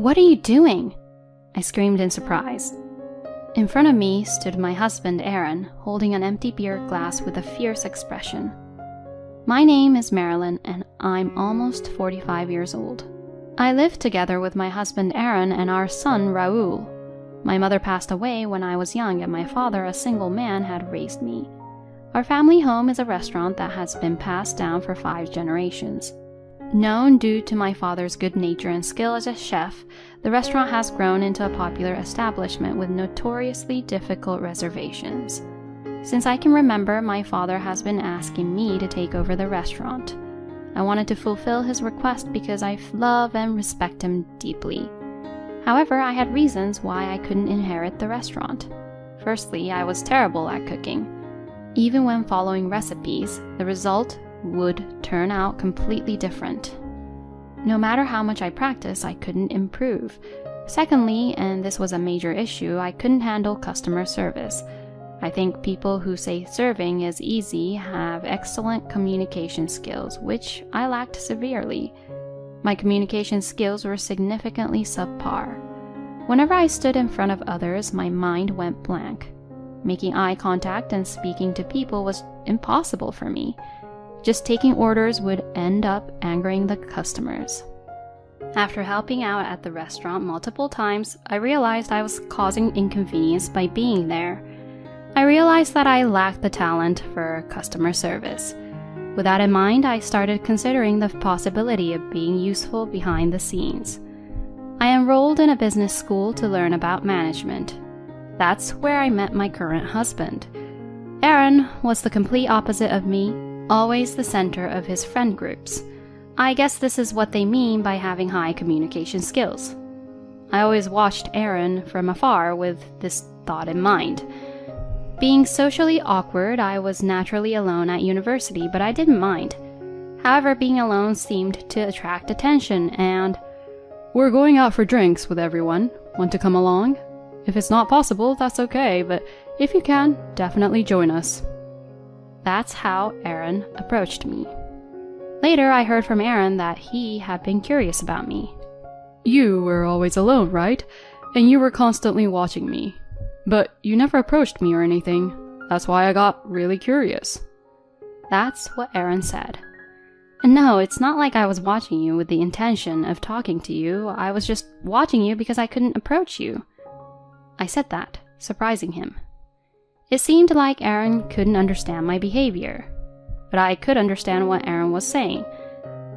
What are you doing?" I screamed in surprise. In front of me stood my husband, Aaron, holding an empty beer glass with a fierce expression. My name is Marilyn, and I'm almost 45 years old. I live together with my husband, Aaron, and our son, Raul. My mother passed away when I was young, and my father, a single man, had raised me. Our family home is a restaurant that has been passed down for 5 generations. Known due to my father's good nature and skill as a chef, the restaurant has grown into a popular establishment with notoriously difficult reservations. Since I can remember, my father has been asking me to take over the restaurant. I wanted to fulfill his request because I love and respect him deeply. However, I had reasons why I couldn't inherit the restaurant. Firstly, I was terrible at cooking. Even when following recipes, the result would turn out completely different. No matter how much I practiced, I couldn't improve. Secondly, and this was a major issue, I couldn't handle customer service. I think people who say serving is easy have excellent communication skills, which I lacked severely. My communication skills were significantly subpar. Whenever I stood in front of others, my mind went blank. Making eye contact and speaking to people was impossible for me. Just taking orders would end up angering the customers. After helping out at the restaurant multiple times, I realized I was causing inconvenience by being there. I realized that I lacked the talent for customer service. With that in mind, I started considering the possibility of being useful behind the scenes. I enrolled in a business school to learn about management. That's where I met my current husband. Aaron was the complete opposite of me, always the center of his friend groups. I guess this is what they mean by having high communication skills. I always watched Aaron from afar with this thought in mind. Being socially awkward, I was naturally alone at university, but I didn't mind. However, being alone seemed to attract attention, and "We're going out for drinks with everyone. Want to come along? If it's not possible, that's okay, but if you can, definitely join us." That's how Aaron approached me. Later, I heard from Aaron that he had been curious about me. "You were always alone, right? And you were constantly watching me. But you never approached me or anything. That's why I got really curious." That's what Aaron said. And no, it's not like I was watching you with the intention of talking to you. I was just watching you because I couldn't approach you. I said that, surprising him. It seemed like Aaron couldn't understand my behavior, but I could understand what Aaron was saying.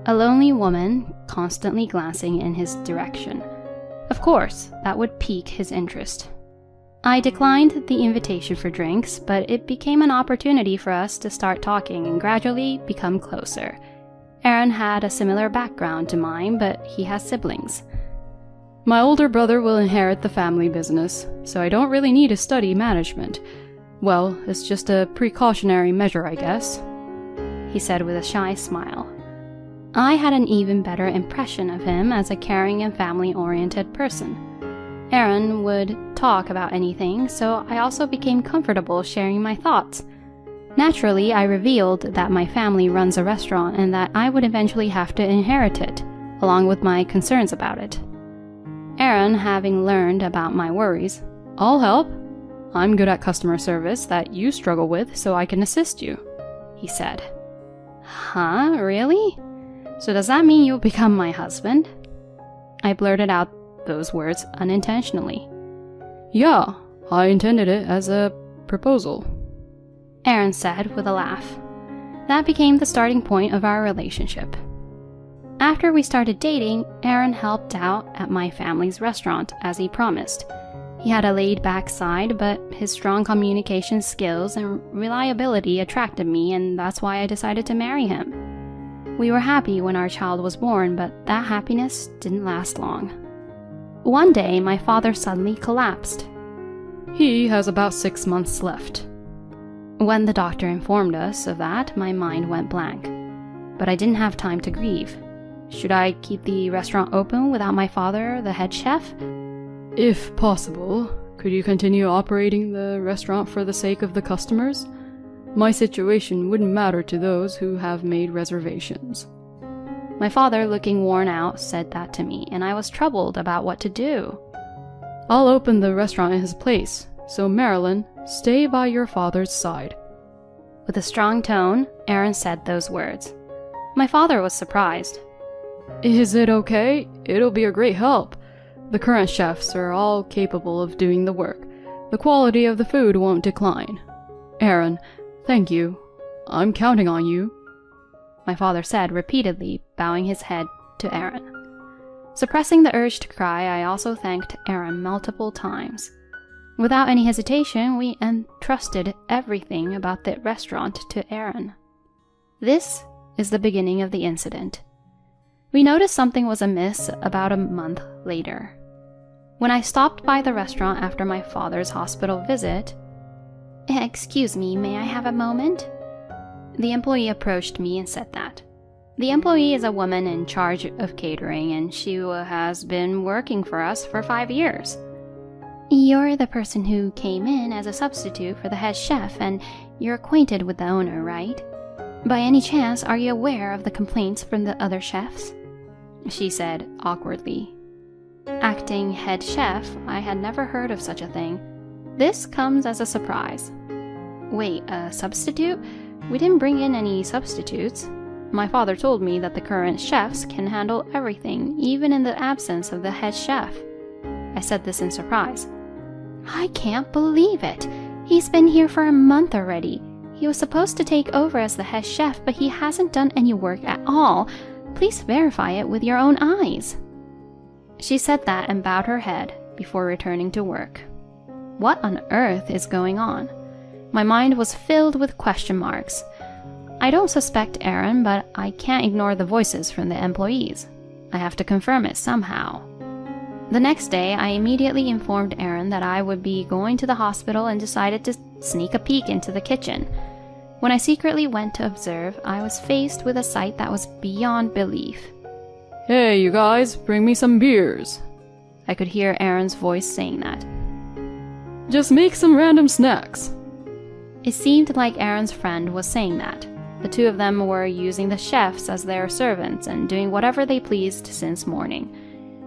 A lonely woman constantly glancing in his direction. Of course, that would pique his interest. I declined the invitation for drinks, but it became an opportunity for us to start talking and gradually become closer. Aaron had a similar background to mine, but he has siblings. "My older brother will inherit the family business, so I don't really need to study management. Well, it's just a precautionary measure, I guess," he said with a shy smile. I had an even better impression of him as a caring and family-oriented person. Aaron would talk about anything, so I also became comfortable sharing my thoughts. Naturally, I revealed that my family runs a restaurant and that I would eventually have to inherit it, along with my concerns about it. Aaron, having learned about my worries, "I'll help. I'm good at customer service that you struggle with, so I can assist you," he said. "Huh? Really? So does that mean you'll become my husband?" I blurted out those words unintentionally. "Yeah, I intended it as a proposal," Aaron said with a laugh. That became the starting point of our relationship. After we started dating, Aaron helped out at my family's restaurant as he promised. He had a laid-back side, but his strong communication skills and reliability attracted me, and that's why I decided to marry him. We were happy when our child was born, but that happiness didn't last long. One day, my father suddenly collapsed. "He has about 6 months left." When the doctor informed us of that, my mind went blank. But I didn't have time to grieve. Should I keep the restaurant open without my father, the head chef? "If possible, could you continue operating the restaurant for the sake of the customers? My situation wouldn't matter to those who have made reservations." My father, looking worn out, said that to me, and I was troubled about what to do. I'll open the restaurant in his place, so Marilyn, stay by your father's side. With a strong tone, Aaron said those words. My father was surprised. Is it okay? It'll be a great help. The current chefs are all capable of doing the work. The quality of the food won't decline. Aaron, thank you. I'm counting on you. My father said repeatedly, bowing his head to Aaron. Suppressing the urge to cry, I also thanked Aaron multiple times. Without any hesitation, we entrusted everything about the restaurant to Aaron. This is the beginning of the incident. We noticed something was amiss about a month later. When I stopped by the restaurant after my father's hospital visit, "Excuse me, may I have a moment?" The employee approached me and said that. The employee is a woman in charge of catering, and she has been working for us for 5 years. You're the person who came in as a substitute for the head chef, and you're acquainted with the owner, right? By any chance, are you aware of the complaints from the other chefs? She said awkwardly. Acting head chef, I had never heard of such a thing. This comes as a surprise. Wait, a substitute? We didn't bring in any substitutes. My father told me that the current chefs can handle everything, even in the absence of the head chef. I said this in surprise. I can't believe it. He's been here for a month already. He was supposed to take over as the head chef, but he hasn't done any work at all. Please verify it with your own eyes. She said that and bowed her head before returning to work. What on earth is going on? My mind was filled with question marks. I don't suspect Aaron, but I can't ignore the voices from the employees. I have to confirm it somehow. The next day, I immediately informed Aaron that I would be going to the hospital and decided to sneak a peek into the kitchen. When I secretly went to observe, I was faced with a sight that was beyond belief. Hey, you guys, bring me some beers. I could hear Aaron's voice saying that. Just make some random snacks. It seemed like Aaron's friend was saying that. The two of them were using the chefs as their servants and doing whatever they pleased since morning.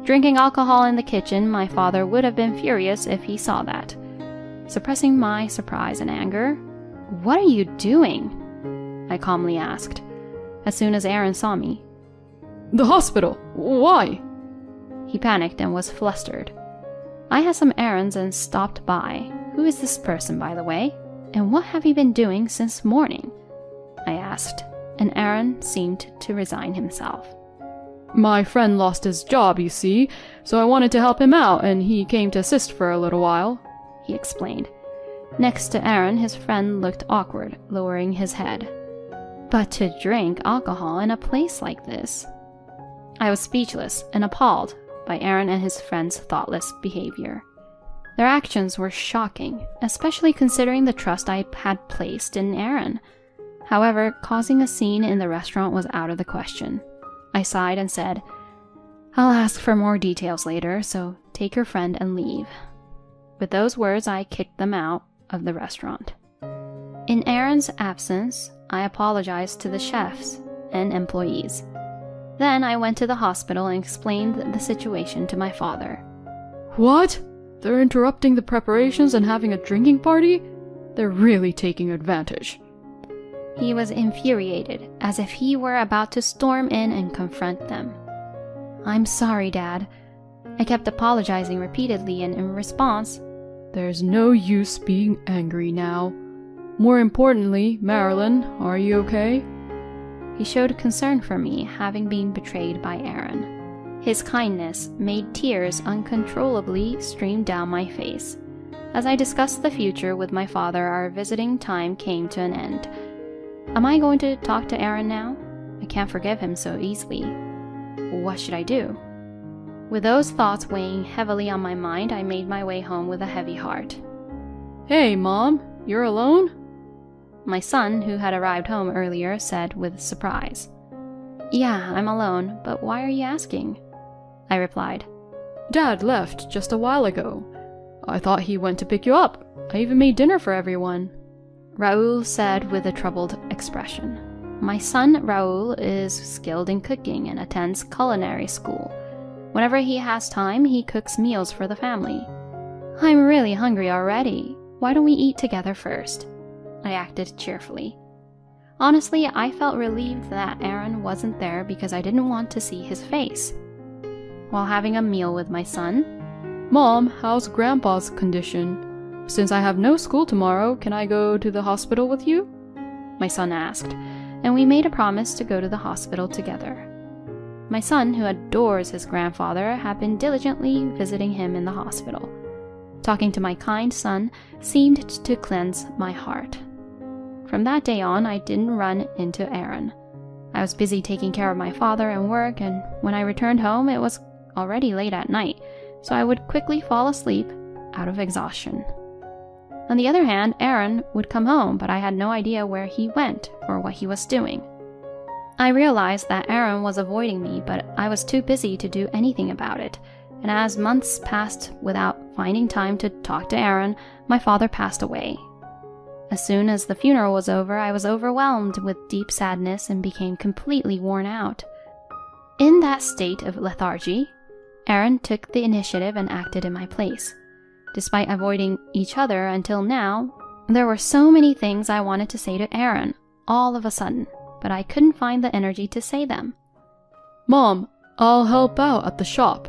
Drinking alcohol in the kitchen, my father would have been furious if he saw that. Suppressing my surprise and anger, "What are you doing?" I calmly asked, as soon as Aaron saw me. The hospital. Why? He panicked and was flustered. I had some errands and stopped by. Who is this person, by the way? And what have you been doing since morning? I asked, and Aaron seemed to resign himself. My friend lost his job, you see, so I wanted to help him out, and he came to assist for a little while, he explained. Next to Aaron, his friend looked awkward, lowering his head. But to drink alcohol in a place like this? I was speechless and appalled by Aaron and his friend's thoughtless behavior. Their actions were shocking, especially considering the trust I had placed in Aaron. However, causing a scene in the restaurant was out of the question. I sighed and said, "I'll ask for more details later, so take your friend and leave." With those words, I kicked them out of the restaurant. In Aaron's absence, I apologized to the chefs and employees. Then I went to the hospital and explained the situation to my father. What? They're interrupting the preparations and having a drinking party? They're really taking advantage. He was infuriated, as if he were about to storm in and confront them. "I'm sorry, Dad." I kept apologizing repeatedly, and in response, "There's no use being angry now. More importantly, Marilyn, are you okay?" He showed concern for me, having been betrayed by Aaron. His kindness made tears uncontrollably stream down my face. As I discussed the future with my father, our visiting time came to an end. Am I going to talk to Aaron now? I can't forgive him so easily. What should I do? With those thoughts weighing heavily on my mind, I made my way home with a heavy heart. Hey, Mom, you're alone? My son, who had arrived home earlier, said with surprise. "Yeah, I'm alone, but why are you asking?" I replied. Dad left just a while ago. I thought he went to pick you up. I even made dinner for everyone. Raoul said with a troubled expression. My son Raoul is skilled in cooking and attends culinary school. Whenever he has time, he cooks meals for the family. I'm really hungry already. Why don't we eat together first? I acted cheerfully. Honestly, I felt relieved that Aaron wasn't there because I didn't want to see his face. While having a meal with my son, Mom, how's Grandpa's condition? Since I have no school tomorrow, can I go to the hospital with you? My son asked, and we made a promise to go to the hospital together. My son, who adores his grandfather, had been diligently visiting him in the hospital. Talking to my kind son seemed to cleanse my heart. From that day on, I didn't run into Aaron. I was busy taking care of my father and work, and when I returned home, it was already late at night, so I would quickly fall asleep out of exhaustion. On the other hand, Aaron would come home, but I had no idea where he went or what he was doing. I realized that Aaron was avoiding me, but I was too busy to do anything about it, and as months passed without finding time to talk to Aaron, my father passed away. As soon as the funeral was over, I was overwhelmed with deep sadness and became completely worn out. In that state of lethargy, Aaron took the initiative and acted in my place. Despite avoiding each other until now, there were so many things I wanted to say to Aaron all of a sudden, but I couldn't find the energy to say them. Mom, I'll help out at the shop.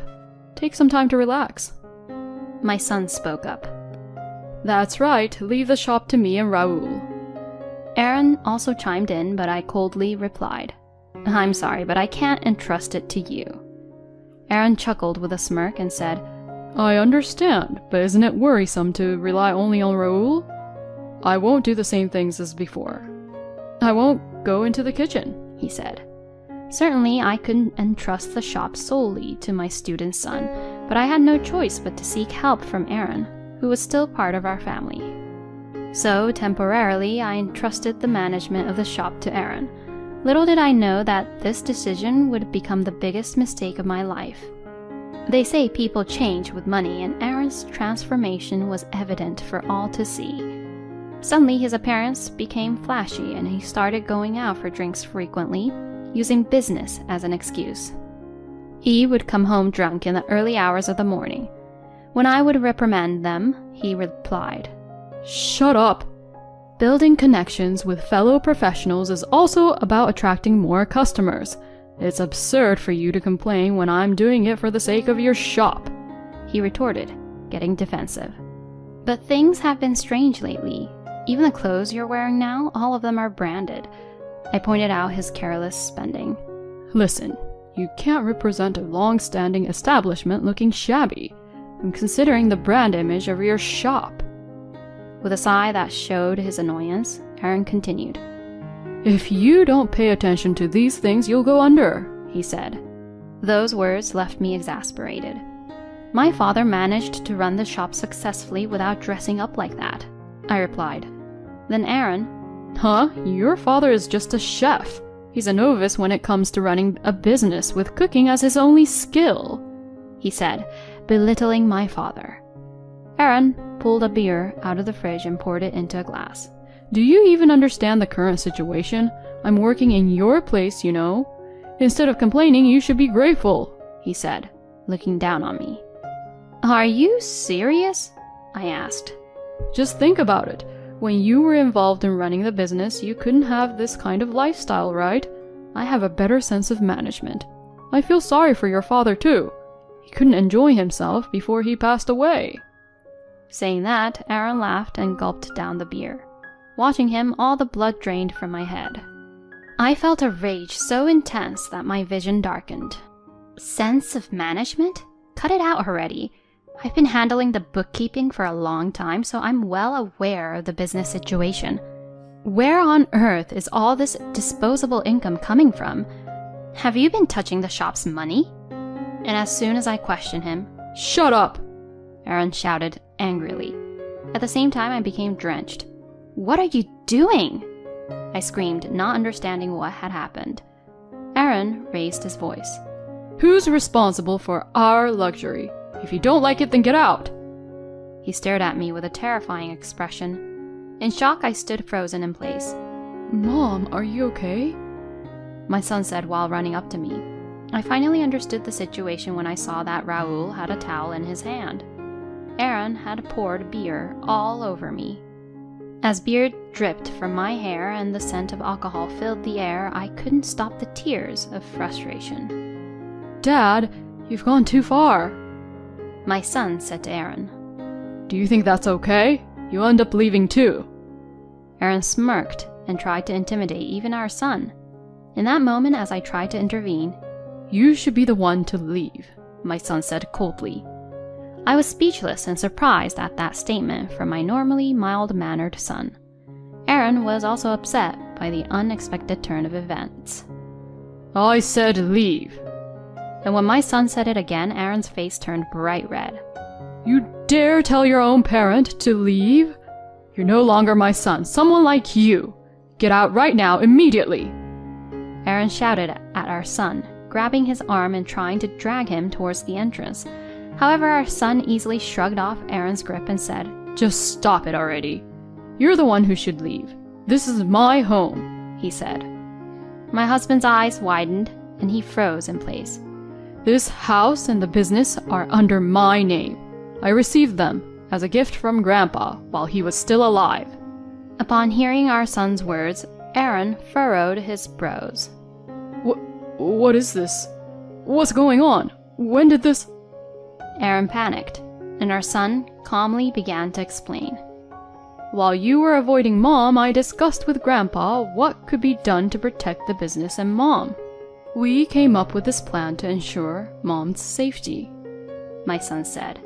Take some time to relax. My son spoke up. That's right, leave the shop to me and Raoul. Aaron also chimed in, but I coldly replied, I'm sorry, but I can't entrust it to you. Aaron chuckled with a smirk and said, I understand, but isn't it worrisome to rely only on Raoul? I won't do the same things as before. I won't go into the kitchen, he said. Certainly, I couldn't entrust the shop solely to my student son, but I had no choice but to seek help from Aaron, who was still part of our family. So, temporarily, I entrusted the management of the shop to Aaron. Little did I know that this decision would become the biggest mistake of my life. They say people change with money, and Aaron's transformation was evident for all to see. Suddenly, his appearance became flashy, and he started going out for drinks frequently, using business as an excuse. He would come home drunk in the early hours of the morning. When I would reprimand them, he replied, Shut up! Building connections with fellow professionals is also about attracting more customers. It's absurd for you to complain when I'm doing it for the sake of your shop, he retorted, getting defensive. But things have been strange lately. Even the clothes you're wearing now, all of them are branded. I pointed out his careless spending. Listen, you can't represent a long-standing establishment looking shabby. I'm considering the brand image of your shop. With a sigh that showed his annoyance, Aaron continued. If you don't pay attention to these things, you'll go under, he said. Those words left me exasperated. My father managed to run the shop successfully without dressing up like that, I replied. Then Aaron, Huh? Your father is just a chef. He's a novice when it comes to running a business with cooking as his only skill, he said, belittling my father. Aaron pulled a beer out of the fridge and poured it into a glass. Do you even understand the current situation? I'm working in your place, you know. Instead of complaining, you should be grateful, he said, looking down on me. Are you serious? I asked. Just think about it. When you were involved in running the business, you couldn't have this kind of lifestyle, right? I have a better sense of management. I feel sorry for your father, too. He couldn't enjoy himself before he passed away. Saying that, Aaron laughed and gulped down the beer. Watching him, all the blood drained from my head. I felt a rage so intense that my vision darkened. Sense of management? Cut it out already. I've been handling the bookkeeping for a long time, so I'm well aware of the business situation. Where on earth is all this disposable income coming from? Have you been touching the shop's money? And as soon as I questioned him, Shut up! Aaron shouted angrily. At the same time, I became drenched. What are you doing? I screamed, not understanding what had happened. Aaron raised his voice. Who's responsible for our luxury? If you don't like it, then get out! He stared at me with a terrifying expression. In shock, I stood frozen in place. Mom, are you okay? my son said while running up to me. I finally understood the situation when I saw that Raoul had a towel in his hand. Aaron had poured beer all over me. As beer dripped from my hair and the scent of alcohol filled the air, I couldn't stop the tears of frustration. Dad, you've gone too far, my son said to Aaron. Do you think that's okay? You'll end up leaving too. Aaron smirked and tried to intimidate even our son. In that moment, as I tried to intervene, You should be the one to leave, my son said coldly. I was speechless and surprised at that statement from my normally mild-mannered son. Aaron was also upset by the unexpected turn of events. I said leave. And when my son said it again, Aaron's face turned bright red. You dare tell your own parent to leave? You're no longer my son, someone like you. Get out right now, immediately. Aaron shouted at our son, grabbing his arm and trying to drag him towards the entrance. However, our son easily shrugged off Aaron's grip and said, Just stop it already. You're the one who should leave. This is my home, he said. My husband's eyes widened and he froze in place. This house and the business are under my name. I received them as a gift from Grandpa while he was still alive. Upon hearing our son's words, Aaron furrowed his brows. What is this? What's going on? When did this... Aaron panicked, and our son calmly began to explain. While you were avoiding Mom, I discussed with Grandpa what could be done to protect the business and Mom. We came up with this plan to ensure Mom's safety, my son said.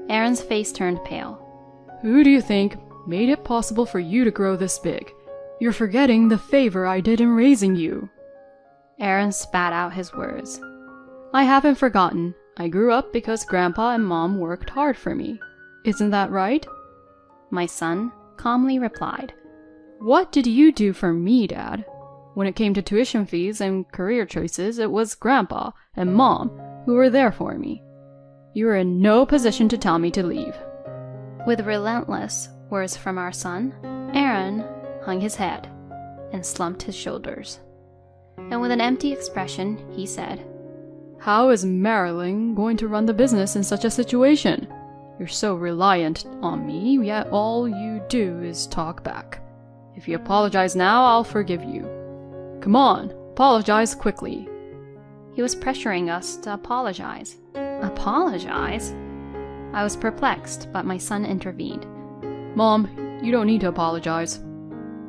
Aaron's face turned pale. Who do you think made it possible for you to grow this big? You're forgetting the favor I did in raising you. Aaron spat out his words. I haven't forgotten. I grew up because Grandpa and Mom worked hard for me. Isn't that right? My son calmly replied. What did you do for me, Dad? When it came to tuition fees and career choices, it was Grandpa and Mom who were there for me. You were in no position to tell me to leave. With relentless words from our son, Aaron hung his head and slumped his shoulders. And with an empty expression, he said, How is Marilyn going to run the business in such a situation? You're so reliant on me, yet all you do is talk back. If you apologize now, I'll forgive you. Come on, apologize quickly. He was pressuring us to apologize. Apologize? I was perplexed, but my son intervened. Mom, you don't need to apologize.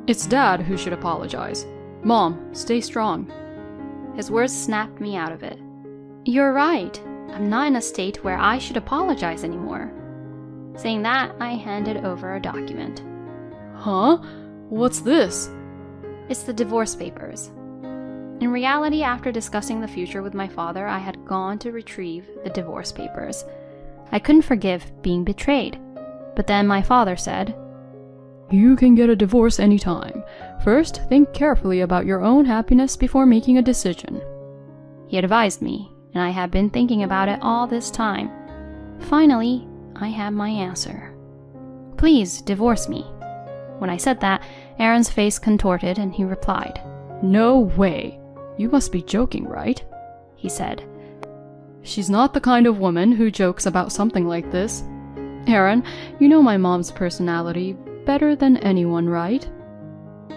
It's Dad who should apologize. Mom, stay strong. His words snapped me out of it. You're right. I'm not in a state where I should apologize anymore. Saying that, I handed over a document. Huh? What's this? It's the divorce papers. In reality, after discussing the future with my father, I had gone to retrieve the divorce papers. I couldn't forgive being betrayed. But then my father said, You can get a divorce anytime. First, think carefully about your own happiness before making a decision. He advised me, and I had been thinking about it all this time. Finally, I had my answer. Please divorce me. When I said that, Aaron's face contorted and he replied, No way. You must be joking, right? He said. She's not the kind of woman who jokes about something like this. Aaron, you know my mom's personality better than anyone, right?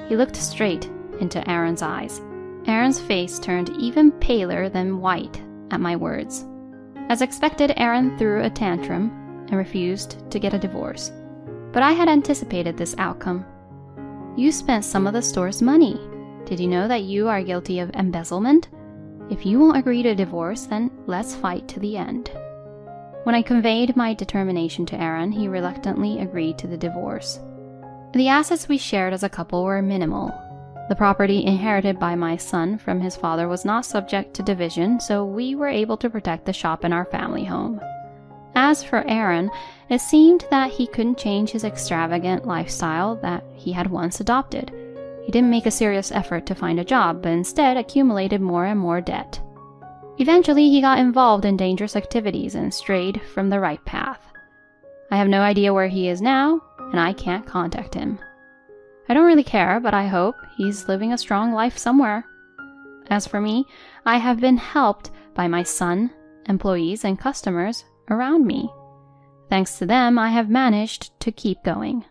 He looked straight into Aaron's eyes. Aaron's face turned even paler than white at my words. As expected, Aaron threw a tantrum and refused to get a divorce. But I had anticipated this outcome. You spent some of the store's money. Did you know that you are guilty of embezzlement? If you won't agree to divorce, then let's fight to the end. When I conveyed my determination to Aaron, he reluctantly agreed to the divorce. The assets we shared as a couple were minimal. The property inherited by my son from his father was not subject to division, so we were able to protect the shop in our family home. As for Aaron, it seemed that he couldn't change his extravagant lifestyle that he had once adopted. He didn't make a serious effort to find a job, but instead accumulated more and more debt. Eventually, he got involved in dangerous activities and strayed from the right path. I have no idea where he is now, and I can't contact him. I don't really care, but I hope he's living a strong life somewhere. As for me, I have been helped by my son, employees, and customers around me. Thanks to them, I have managed to keep going.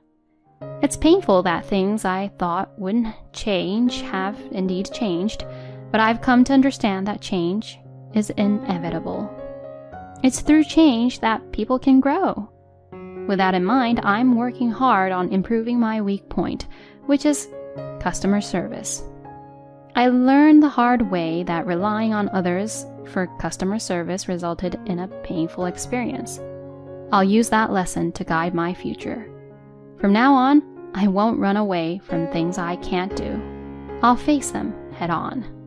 It's painful that things I thought wouldn't change have indeed changed, but I've come to understand that change is inevitable. It's through change that people can grow. With that in mind, I'm working hard on improving my weak point, which is customer service. I learned the hard way that relying on others for customer service resulted in a painful experience. I'll use that lesson to guide my future. From now on, I won't run away from things I can't do. I'll face them head on.